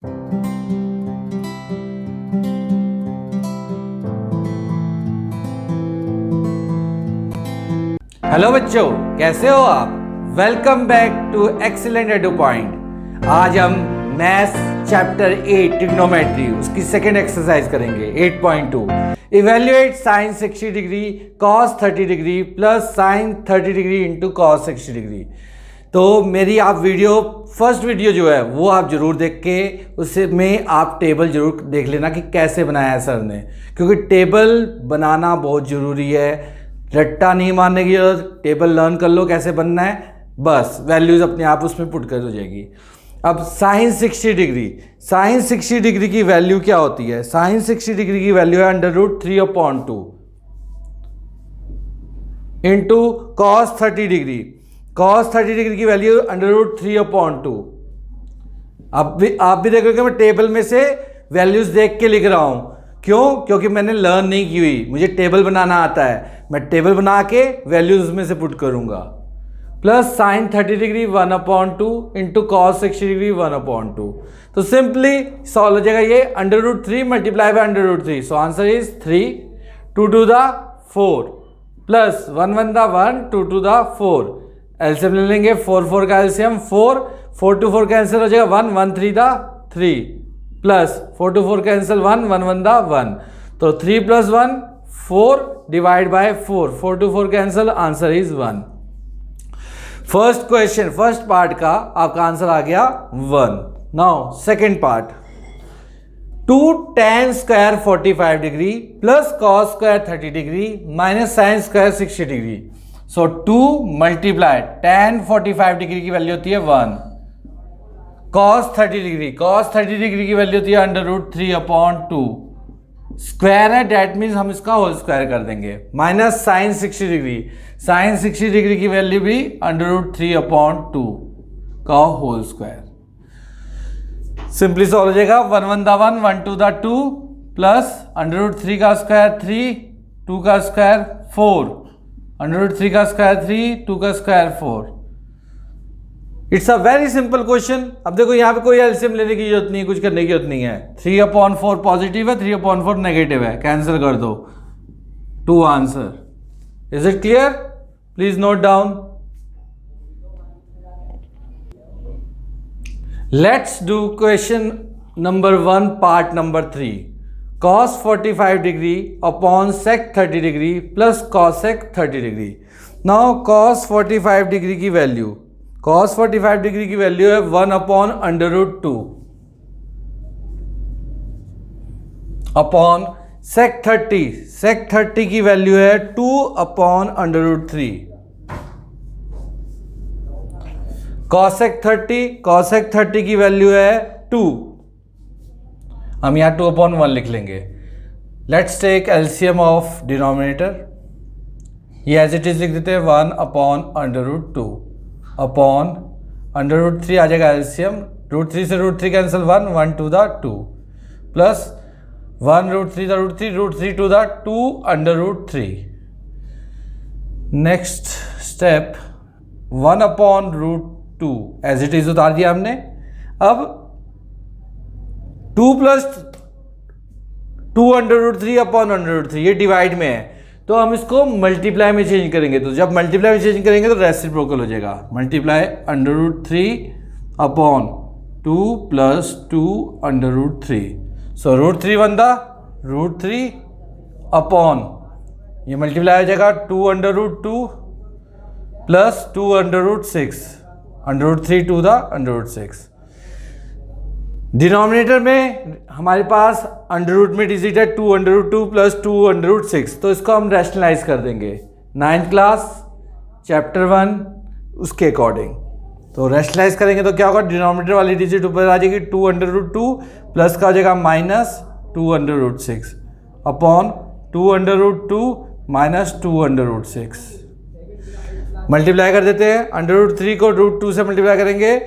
Hello बच्चों, कैसे हो आप? Welcome back to excellent edu point. आज हम मैथ्स चैप्टर 8 ट्रिग्नोमेट्री उसकी सेकेंड एक्सरसाइज करेंगे 8.2। Evaluate sine 60 degree cos 30 degree plus sine 30 degree into cos 60 degree. तो मेरी आप फर्स्ट वीडियो जो है वो आप जरूर देख के उससे में आप टेबल जरूर देख लेना कि कैसे बनाया है सर ने, क्योंकि टेबल बनाना बहुत ज़रूरी है। रट्टा नहीं मारने की जरूरत, टेबल लर्न कर लो कैसे बनना है, बस वैल्यूज़ अपने आप उसमें पुट कर हो जाएगी। अब साइन 60 डिग्री की वैल्यू क्या होती है? साइन 60 डिग्री की वैल्यू है √3/2 into cos 30 degree. Cos 30 degree की वैल्यू √3/2। अब भी आप भी देखोगे मैं टेबल में से वैल्यूज देख के लिख रहा हूं। क्यों? क्योंकि मैंने लर्न नहीं की हुई, मुझे टेबल बनाना आता है। मैं टेबल बना के वैल्यूज में से पुट करूंगा। Plus sine 30 degree 1/2 into cos 60 degree 1/2। तो सिंपली सॉल्व हो जाएगा ये √3 multiply by √3। So answer is 3 2 to the 4 plus 1 1 the 1 2 to the 4। LCM ले लेंगे, 4 4 का एलसीएम 4 4 to 4 कैंसिल हो जाएगा 1 1 3 the 3 plus 4 to 4 cancel 1 1 1 the 1। तो 3 + 1 4 divide by 4 4 to 4 cancel, answer is 1। First question first part का आपका आंसर आ गया 1। Now second part 2 tan square 45 degree plus cos square 30 degree minus sine square 60 degree. So 2 multiply tan 45 degree की value होती है 1, cos 30 degree की value होती है √3/2। स्क्वायर है, डेट मीन्स हम इसका होल स्क्वायर कर देंगे, माइनस साइन 60 डिग्री की वैल्यू भी √3/2 का होल स्क्वायर। सिंपली सॉल्व हो जाएगा 1 1 the 1 1 2 the 2 प्लस √3 का स्क्वायर 3 2 का स्क्वायर 4 √3 का स्क्वायर 3 2 का square 4। It's a very simple question. अब देखो यहाँ पे कोई एलसीएम लेने की जरूरत नहीं, कुछ करने की जरूरत नहीं है। 3/4 पॉजिटिव है, 3/4 नेगेटिव है, कैंसिल कर दो 2 answer. Is it clear? Please note down. Let's do question number 1 part number 3। cos 45 degree upon sec 30 degree plus cosec 30 degree. Now cos 45 degree की वैल्यू है 1/√2 अपॉन sec 30 की वैल्यू है 2/√3। cosec 30 की value है 2। हम यहाँ 2/1 लिख लेंगे। Let's take LCM of denominator. ये एज इट इज लिख देते हैं 1/√2 अपॉन √3 आ जाएगा एलसीएम, √3 से √3 cancel 1 1 2 the 2 plus 1 √3 the √3 2 the 2/√3। Next step 1/√2 as it is उतार दिया हमने। अब 2 + 2/√3/√3 ये डिवाइड में है, तो हम इसको मल्टीप्लाई में चेंज करेंगे। तो जब मल्टीप्लाई में चेंज करेंगे तो रेसिप्रोकल हो जाएगा। Multiply √3/2 plus 2/√3। सो √3 बनता √3 अपॉन ये मल्टीप्लाई हो जाएगा 2/√2 प्लस 2/6 √3 to the √6। डिनोमिनेटर में हमारे पास अंडर में डिजिट है 2/2 प्लस 2/6, तो इसको हम रैशनलाइज कर देंगे 9th क्लास चैप्टर 1 उसके अकॉर्डिंग। तो रैशनलाइज करेंगे तो क्या होगा? डिनोमिनेटर वाली डिजिट ऊपर आ जाएगी 2/2 प्लस का हो जाएगा माइनस 2/6 अपॉन 2/2 माइनस 2/6। मल्टीप्लाई कर देते हैं, √3 को √2 से मल्टीप्लाई करेंगे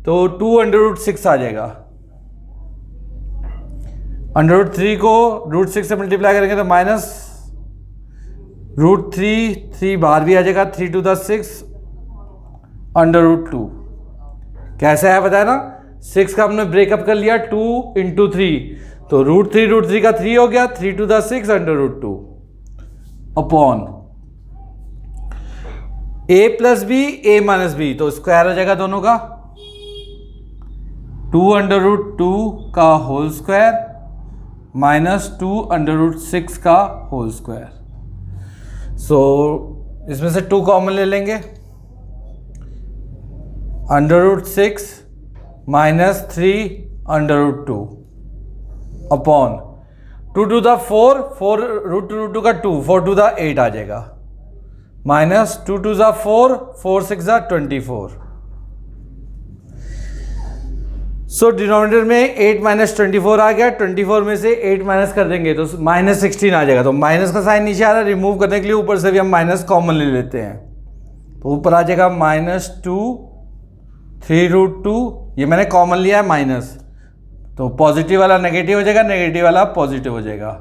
तो 2/6 आ जाएगा। √3 को √6 से मल्टीप्लाई करेंगे तो माइनस √3 बाहर भी आ जाएगा 3 to the 6 √2। कैसे है बताया ना? 6 का हमने ब्रेकअप कर लिया 2 इंटू 3, तो रूट थ्री का 3 हो गया, 3 to the 6 √2 upon a plus b a minus b, तो स्क्वायर हो जाएगा दोनों का 2 √2 का होल स्क्वायर माइनस 2 √6 का होल स्क्वायर। सो इसमें से 2 कॉमन ले लेंगे, √6 माइनस 3 √2 अपॉन 2 टू द 4 √2 का 2, 4 टू द 8 आ जाएगा, minus 2 to the 4 6 the 24। So denominator में 8 माइनस 24 आ गया, 24 में से 8 माइनस कर देंगे तो माइनस 16 आ जाएगा। तो माइनस का साइन नीचे आ रहा है, रिमूव करने के लिए ऊपर से भी हम माइनस कॉमन ले लेते हैं, तो ऊपर आ जाएगा -2 3√2, ये मैंने कॉमन लिया है माइनस, तो पॉजिटिव वाला नेगेटिव हो जाएगा, नेगेटिव वाला पॉजिटिव हो जाएगा।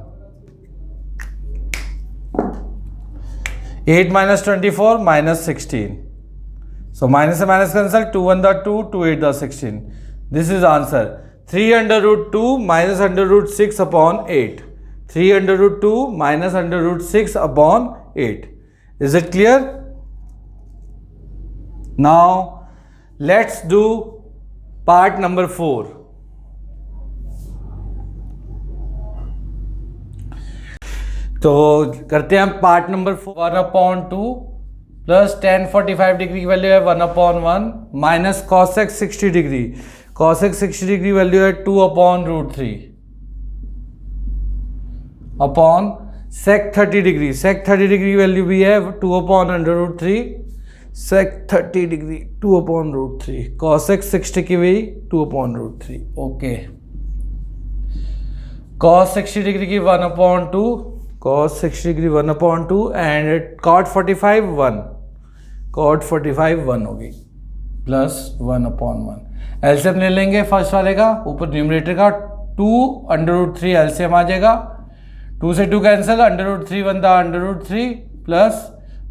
8 माइनस 24 माइनस 16, सो माइनस से minus cancel, 2 1 the 2 2 8 the 16, this is answer 3 √2 minus √6 upon 8, 3 √2 minus √6 upon 8। Is it clear? Now let's do part number 4। तो करते हैं part number 4। 1/2 plus tan 45 degree की वैल्यू है 1/1 minus cos x 60 degree, cos x 60 degree value है 2/√3 upon sec 30 degree, sec 30 degree value भी है 2/√3, sec 30 degree 2/√3, cos x 60 की भी 2/√3। ओके, cos 60 डिग्री की 1/2, cos 60 degree 1/2 and cot 45 1, cot 45 1 होगी plus 1/1। LCM ले लेंगे फर्स्ट वाले का, ऊपर न्यूमरेटर का 2 √3 एलसीएम आ जाएगा, 2 से 2 कैंसिल, √3 1 दा √3 प्लस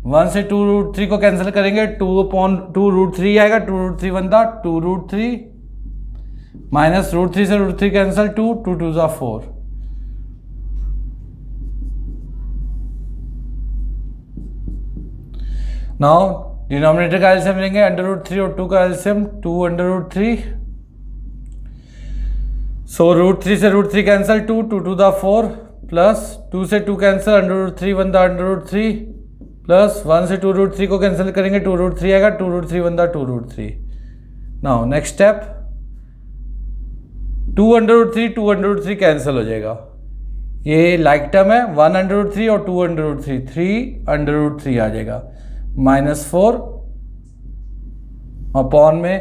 1 से 2√3 को कैंसिल करेंगे 2/2√3 आएगा, 2√3 1 दा 2√3 माइनस √3 से √3 कैंसिल 2 2 2 दा 4। नाउ डिनोमिनेटर का एलसीएम लेंगे, √3 और 2 का एलसीएम 2 √3, सो √3 से √3 कैंसिल 2 2 2 दा 4 प्लस 2 से 2 कैंसिल, √3 1 दा √3 प्लस 1 से 2√3 को कैंसिल करेंगे 2√3 आएगा, 2√3 1 दा 2√3। नाउ नेक्स्ट स्टेप, 2 √3 कैंसिल हो जाएगा, ये लाइक टर्म है, 1 √3 और 2 √3 3 √3 आ जाएगा, -4 अपॉन में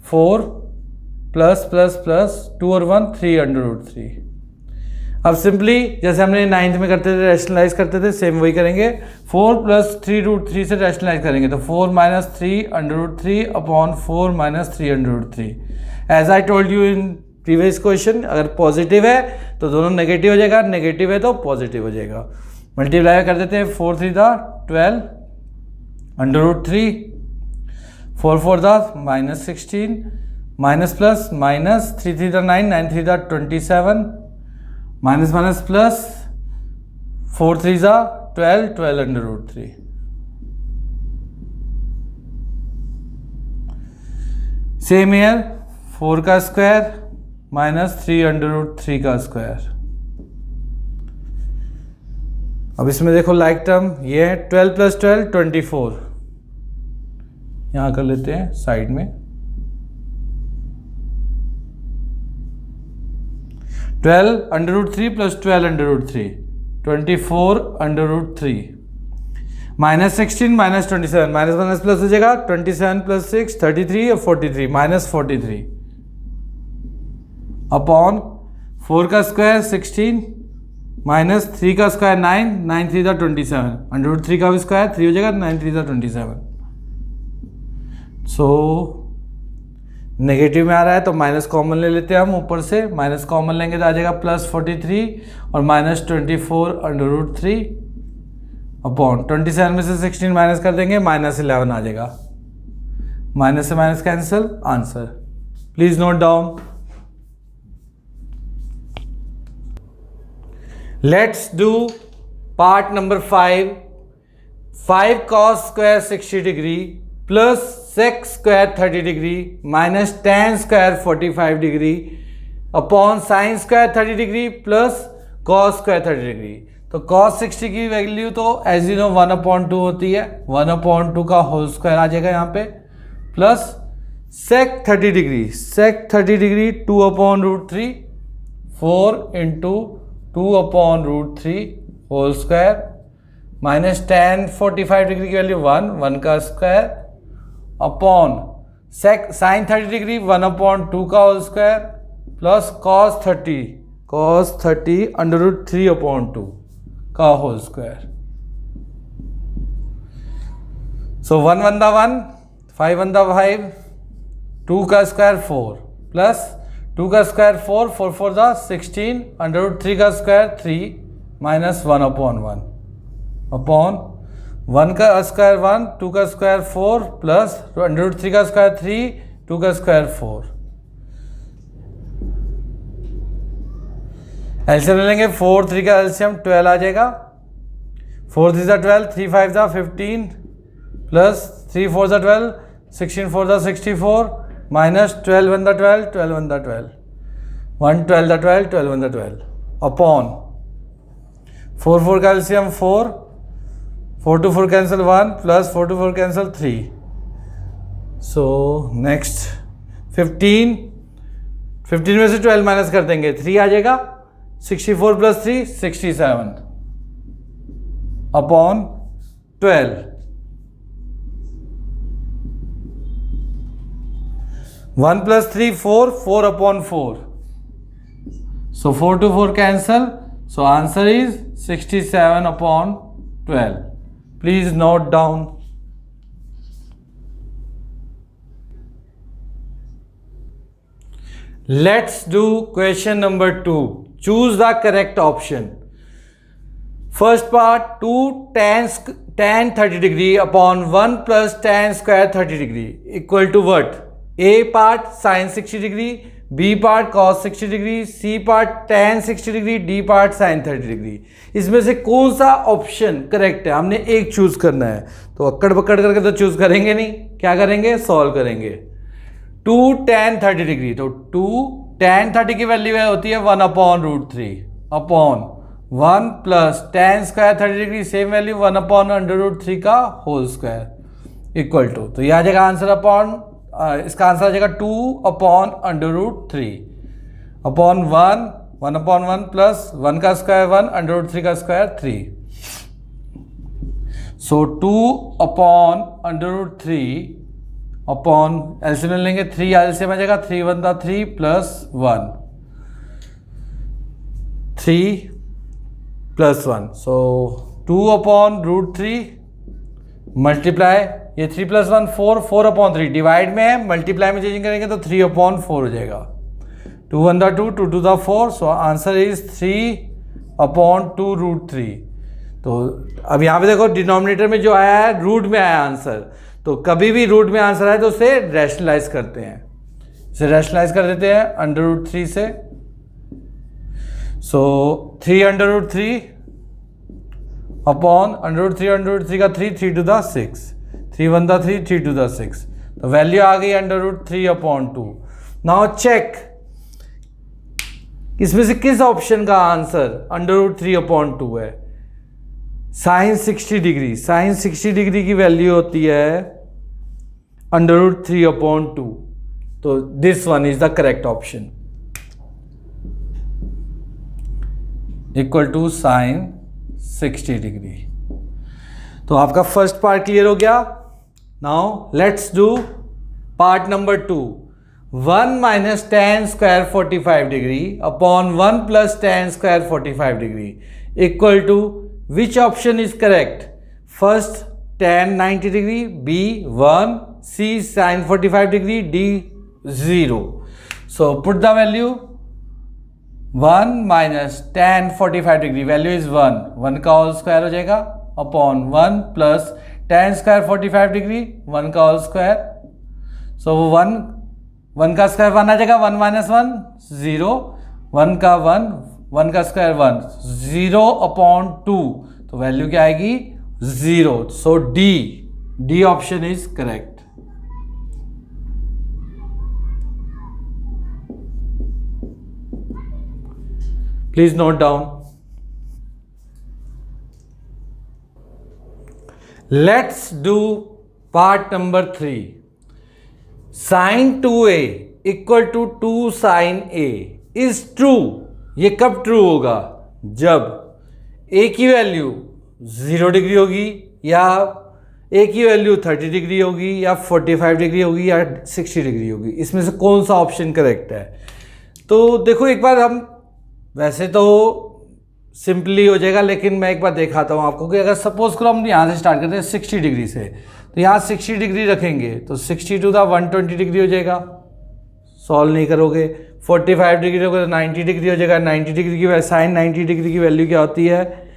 4 प्लस प्लस प्लस 2 और 1 3 √3। अब सिंपली जैसे हमने 9th में करते थे, रैशनलाइज करते थे, सेम वही करेंगे, 4 प्लस 3√3 से रैशनलाइज करेंगे तो 4 minus 3 √3 upon 4 minus 3 √3। As I told you in previous question, अगर पॉजिटिव है तो दोनों नेगेटिव हो जाएगा, नेगेटिव है तो पॉजिटिव हो जाएगा। मल्टीप्लाई कर देते हैं, 4 3 दा 12 √3, 4 4 दा -16 माइनस प्लस माइनस 3 3 दा 9 9 3 दा 27 माइनस माइनस प्लस 4 3 दा 12 12 √3। सेम ईयर 4 का स्क्वायर माइनस 3 √3 का स्क्वायर। अब इसमें देखो लाइक टर्म ये है, 12 प्लस 12 24, यहाँ कर लेते हैं साइड में, 12 √3 प्लस 12 √3 24 √3 -16 -27 माइनस माइनस प्लस हो जाएगा, 27 प्लस 6 33 और 43 -43 अपॉन 4 का स्क्वायर 16 माइनस 3 का स्क्वायर 9 9 3 दा 27 √3 का भी स्क्वायर 3 हो जाएगा, 9 3 दा 27। सो नेगेटिव में आ रहा है तो माइनस कॉमन ले लेते हैं हम, ऊपर से माइनस कॉमन लेंगे तो आ जाएगा +43 और -24 √3 अपॉन 27 में से 16 माइनस कर देंगे -11 आ जाएगा, माइनस से minus cancel, answer please note down. Let's do part number 5. 5 cos square 60 degree plus sec square 30 degree minus tan square 45 degree upon sin square 30 degree plus cos square 30 degree. तो cos 60 की value तो as you know 1/2 होती है, 1/2 का whole square आ जाएगा यहाँ पे, plus sec 30 degree, sec 30 degree 2/√3, 4 into 2/√3 whole square minus tan 45 degree की वैल्यू 1 का स्क्वायर अपॉन sin 30 डिग्री 1/2 का होल स्क्वायर प्लस cos 30 √3/2 का होल स्क्वायर. सो 1 1 1, 5 1 5, 2 का स्क्वायर 4 प्लस 2 का स्क्वायर 4, 4 4 दा 16, √3 का स्क्वायर 3 माइनस 1/1 अपॉन 1 का स्क्वायर 1, 2 का स्क्वायर 4 प्लस √3 का स्क्वायर 3, 2 का स्क्वायर 4. एलसीएम ले लेंगे, 4 3 का एलसीएम 12 आ जाएगा, 4 3 दा 12, 3 5 दा 15 प्लस 3 4 दा 12, 16 4 दा 64 माइनस 12 1 दा 12, 12 1 दा 12, 1 12 दा 12, 12 1 दा 12 अपॉन 4 4 का LCM 4, 4 to 4 cancel 1 plus 4 to 4 cancel 3. So next 15 में से 12 माइनस कर देंगे, 3 आ जाएगा, 64 plus 3 67 upon 12. 1 plus 3 4, 4/4. So 4 to 4 cancel. So answer is 67/12. Please note down. Let's do question number 2. Choose the correct option. First part, 2 tan 30 degree upon 1 plus tan square 30 degree equal to what? A part sin 60 degree, B part cos 60 degree, C part tan 60 degree, D part sin 30 degree. इसमें से कौन सा option correct है, हमने एक choose करना है. तो अक्कड़ पकड़ करके तो चूज करेंगे नहीं, क्या करेंगे, सॉल्व करेंगे. 2 tan 30 डिग्री, तो 2 tan 30 की वैल्यू होती है 1/√3 upon 1 plus tan square 30 degree same value 1/√3 का होल स्क्वायर इक्वल टू, तो यह आ जाएगा आंसर अपॉन, इसका आंसर आ जाएगा 2/√3 अपॉन 1/1 प्लस 1 का स्क्वायर 1, √3 का स्क्वायर 3. सो 2/√3 अपॉन एलसीएम लेंगे, 3 एलसीएम आ जाएगा, 3 1 दा 3 प्लस 1, 3 प्लस 1. सो 2/√3 मल्टीप्लाई, ये 3 प्लस 1 4, 4/3 डिवाइड में है, मल्टीप्लाई में चेंजिंग करेंगे तो 3/4 हो जाएगा. 2 1 दा 2, 2 2 दा 4. सो आंसर इज 3/2√3. तो अब यहाँ पे देखो डिनोमिनेटर में जो आया है रूट में आया आंसर, तो कभी भी रूट में आंसर आए तो उसे रैशनलाइज करते हैं, इसे रैशनलाइज कर देते हैं √3 से. सो 3/√3 अपॉन √3 का 3, 3 2 दा 6, 3 1 दा 3, 3 2 दा 6. तो वैल्यू आ गई √3/2. नाउ चेक इसमें से किस ऑप्शन का आंसर √3/2 है. साइन 60 डिग्री, साइन 60 डिग्री की वैल्यू होती है √3/2. तो this one is the correct option, equal to sine 60 degree. तो आपका फर्स्ट पार्ट क्लियर हो गया. Now let's do part number 2. 1 minus tan square 45 degree upon 1 plus tan square 45 degree equal to which option is correct? First tan 90 degree, B 1, C sin 45 degree, D 0. So put the value. 1 minus tan 45 degree value is 1 का whole square हो जाएगा upon 1 plus tan square 45 degree 1 का whole square. सो 1 1 का square 1 आ जाएगा, 1 minus 1 0, 1 का 1, 1 का square 1, 0/2, तो value क्या आएगी 0। So D option is correct. Please note down. Let's do part number 3। sin 2a equal to 2 sin a is true. ये कब ट्रू होगा? जब a की वैल्यू 0 डिग्री होगी, या a की वैल्यू 30 डिग्री होगी, या 45 डिग्री होगी, या 60 डिग्री होगी। इसमें से कौन सा ऑप्शन करेक्ट है? तो देखो एक बार हम, वैसे तो सिंपली हो जाएगा, लेकिन मैं एक बार दिखाता हूँ आपको कि अगर सपोज करो हम यहाँ से स्टार्ट करते हैं 60 डिग्री से, तो यहाँ 60 डिग्री रखेंगे तो 60 टू द 120 डिग्री हो जाएगा। सॉल्व नहीं करोगे। 45 डिग्री रखोगे तो 90 डिग्री हो जाएगा। 90 डिग्री की साइन 90 डिग्री की वैल्यू क्या होती है?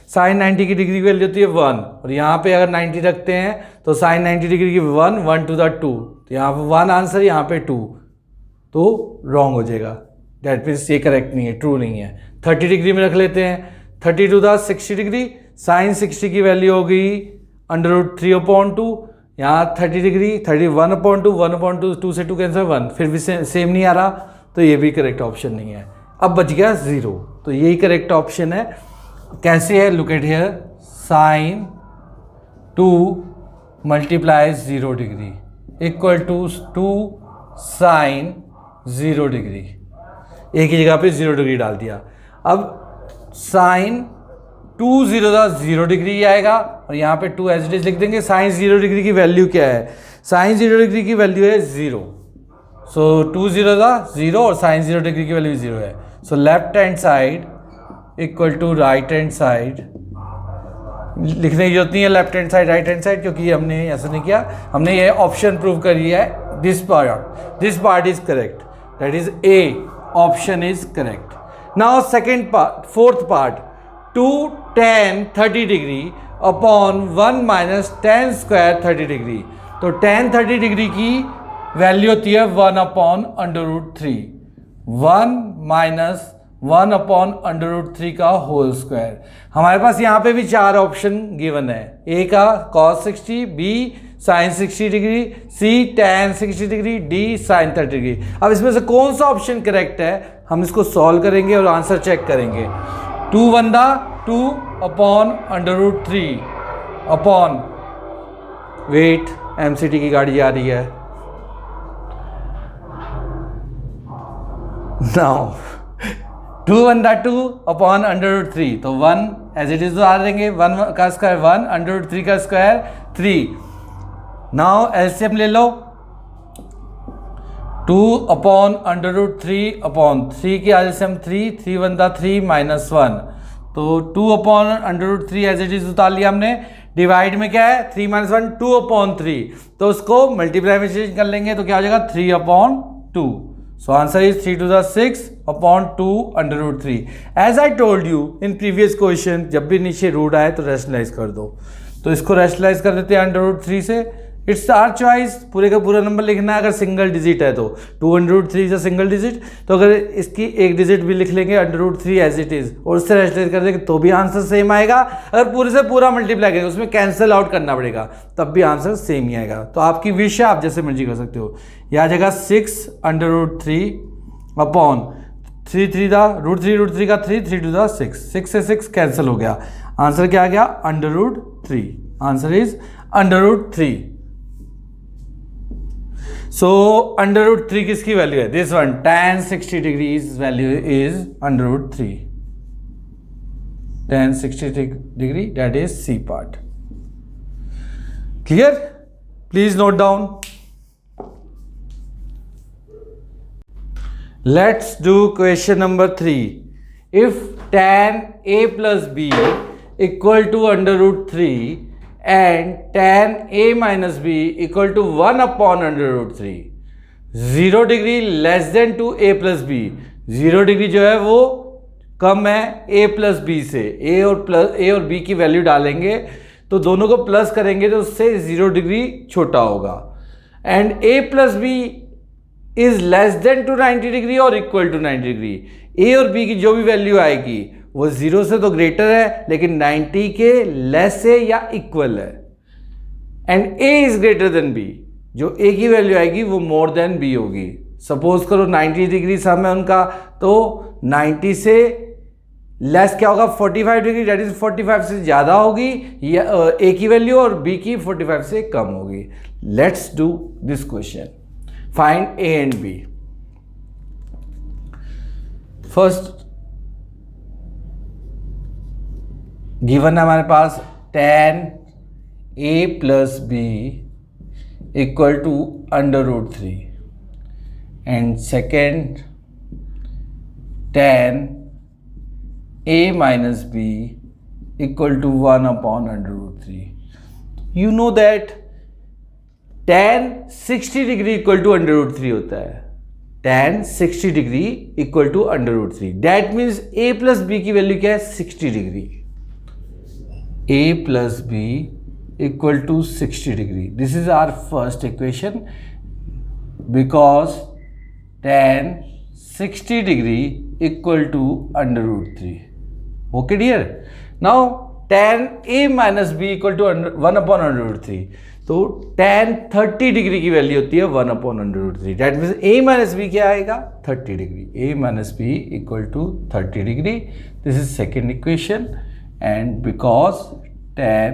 साइन 90 की डिग्री की वैल्यू होती है 1, और यहाँ पे अगर 90 रखते हैं तो साइन 90 डिग्री की 1 टू द 2, तो यहाँ पे 1 आंसर, यहाँ पे 2, तो रॉन्ग हो जाएगा। डेट मीन्स ये करेक्ट नहीं है, ट्रू नहीं है। 30 डिग्री में रख लेते हैं, 30 टू द 60 डिग्री, साइन 60 की वैल्यू हो गई √3/2, यहाँ 30 डिग्री 31/2, 1/2, 2 से 2 कैंसिल 1, फिर भी सेम नहीं आ रहा, तो ये भी करेक्ट ऑप्शन नहीं है। अब बच गया 0, तो यही करेक्ट ऑप्शन है। कैसे है? Look at here, sine 2 × 0 degree equal to 2 sine 0 degree. एक ही जगह पे 0 डिग्री डाल दिया। अब साइन 2 0 डिग्री आएगा, और यहाँ पे 2 एज इट इज लिख देंगे। साइन 0 डिग्री की वैल्यू क्या है? साइन 0 डिग्री की वैल्यू है 0। सो 2 0 और साइन 0 डिग्री की वैल्यू 0 है। So left hand side equal to right hand side. लिखने की जरूरत नहीं है left hand side right hand side, क्योंकि हमने ऐसा नहीं किया, हमने ये ऑप्शन प्रूव करी है। This part is correct, that is A option is correct. Now second part, fourth part, 2 tan 30 degree upon 1 minus tan square 30 degree. तो tan 30 डिग्री की वैल्यू होती है 1/√3, 1 माइनस 1/√3 का होल स्क्वायर। हमारे पास यहाँ पे भी 4 ऑप्शन गिवन है। ए का cos 60, b sine 60 degree, c tan 60 degree, d sine 30 degree. अब इसमें से कौन सा ऑप्शन करेक्ट है, हम इसको सॉल्व करेंगे और आंसर चेक करेंगे। 2 × 2/√3 अपॉन, वेट, एमसीटी की गाड़ी आ रही है। नाउ 2 × 2/√3, तो 1 एज इट इज आ देंगे, 1 का स्क्वायर 1, √3 का स्क्वायर 3। नाउ एलसीएम ले लो, 2/√3/3 की एलसीएम 3, 3 × 3 -1, तो 2/√3 एज इट इज उतार लिया हमने। डिवाइड में क्या है? 3 - 1 2/3, तो उसको मल्टीप्लाई में चेंज कर लेंगे तो क्या हो जाएगा 3/2। So answer is 3 to the 6/2√3। As I told you in previous question, जब भी नीचे रूट आए तो रैशनलाइज कर दो। तो इसको रैशनलाइज कर देते हैं √3 से। इट्स आवर चॉइस, पूरे का पूरा नंबर लिखना है। अगर सिंगल डिजिट है तो 2√3 इज अ सिंगल डिजिट, तो अगर इसकी एक डिजिट भी लिख लेंगे √3 एज इट इज और उससे रैशनलाइज कर देंगे तो भी आंसर सेम आएगा। अगर पूरे से पूरा मल्टीप्लाई करेंगे, उसमें कैंसिल आउट करना पड़ेगा, तब भी आंसर सेम ही आएगा। तो आपकी विश है, आप जैसे मर्जी कर सकते हो। यह आ जाएगा 6/√3 अपॉन 3 3 √3 का 3 3 to the 6 से 6 कैंसिल हो गया। आंसर क्या आ गया? √3। Answer is √3। सो √3 किसकी वैल्यू है? This one, tan 60 degrees value is √3। tan 60 degree, that is C part. Clear? Please note down. Let's do question number 3. If tan a plus b equal to √3 and tan a minus b equal to 1/√3, 0 degree less than to a plus b, 0 degree जो है वो कम है a plus b से। a और b की value डालेंगे तो दोनों को प्लस करेंगे तो उससे 0 डिग्री छोटा होगा। And a plus b is less than to 90 degree और इक्वल टू 90 डिग्री। ए और बी की जो भी वैल्यू आएगी वो 0 से तो ग्रेटर है लेकिन 90 के लेस है या इक्वल है, and A is greater than B, जो ए की वैल्यू आएगी वो मोर देन बी होगी। सपोज करो 90 डिग्री सम है उनका, तो 90 से लेस क्या होगा 45 डिग्री, दैट इज 45 से ज़्यादा होगी या ए की वैल्यू और बी की 45 से कम होगी। Let's do this question, find A and B. First given है हमारे पास tan a plus B equal to √3 and second tan a minus B equal to 1/√3। You know that tan 60 degree equal to √3 होता है, tan 60 degree equal to √3। That means a plus B की value क्या है 60 degree, a plus B equal to 60 degree. This is our first equation because tan 60 degree equal to √3। Okay dear, now tan a minus B equal to 1/√3, तो tan 30 degree की value होती है 1/√3। That means a minus B क्या आएगा 30 degree, a minus B equal to 30 degree. This is second equation, and because tan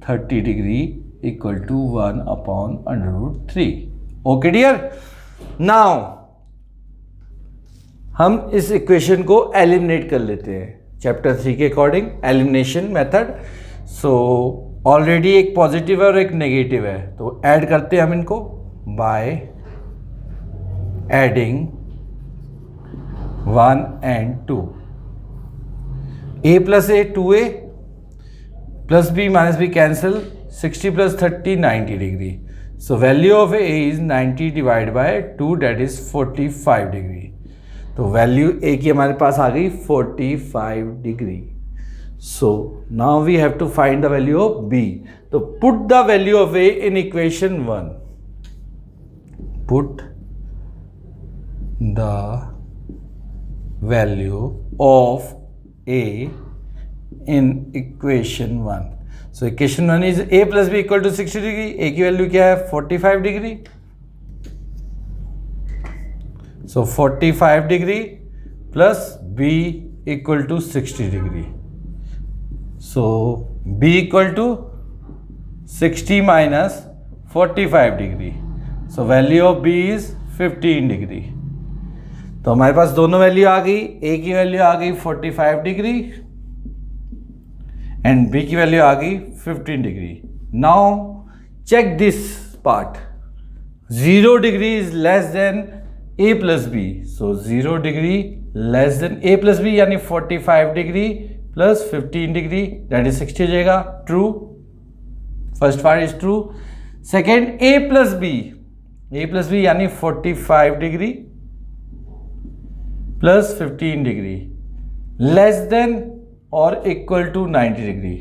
30 degree equal to 1/√3। Okay dear, now हम इस equation को eliminate कर लेते हैं चैप्टर 3 के according, elimination method. So already एक पॉजिटिव है और एक नेगेटिव है, तो ऐड करते हैं हम इनको by adding 1 and 2। a plus A 2a plus B minus B cancel, 60 plus 30 90 degree. So value of a is 90 divide by 2 that is 45 degree. तो वैल्यू a की हमारे पास आ गई 45 degree. So now we have to find the value of b। तो put the value of a in equation 1, put the value of a in equation 1। So equation 1 is a plus B equal to 60 degree, a की value क्या है 45 degree. So 45 degree plus b equal to 60 degree. So b equal to 60 minus 45 degree. So value of b is 15 degree. तो हमारे पास दोनों value आ गई, a की value आ गई 45 डिग्री एंड b की वैल्यू आ गई 15 degree. Now check this part, 0 degree is less than a plus B. So 0 degree less than a plus B यानी 45 degree plus 15 degree that is 60 हो जाएगा, true. First part is true. Second a plus B यानी 45 degree plus 15 degree less than और equal to 90 degree.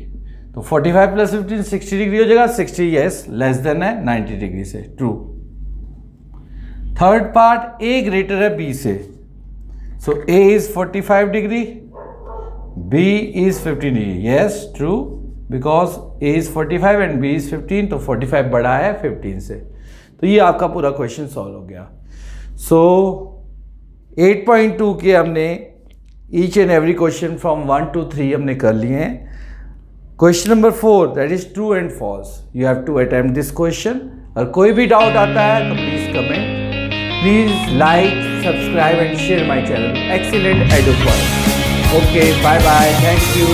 तो 45 plus 15 60 degree हो जाएगा, 60 yes less than है 90 degree से, true. Third part a greater है b से। सो a is 45 degree, b is 15 degree, yes true, because a is 45 and b is 15, तो 45 बड़ा है 15 से। तो ये आपका पूरा क्वेश्चन सॉल्व हो गया। सो 8.2 के हमने each and every question from 1 to 3 हमने कर लिए हैं। Question number 4 that is true and false, you have to attempt this question. और कोई भी डाउट आता है तो please comment, please like, subscribe and share my channel Excellent Edupoint. Okay, bye bye, thank you.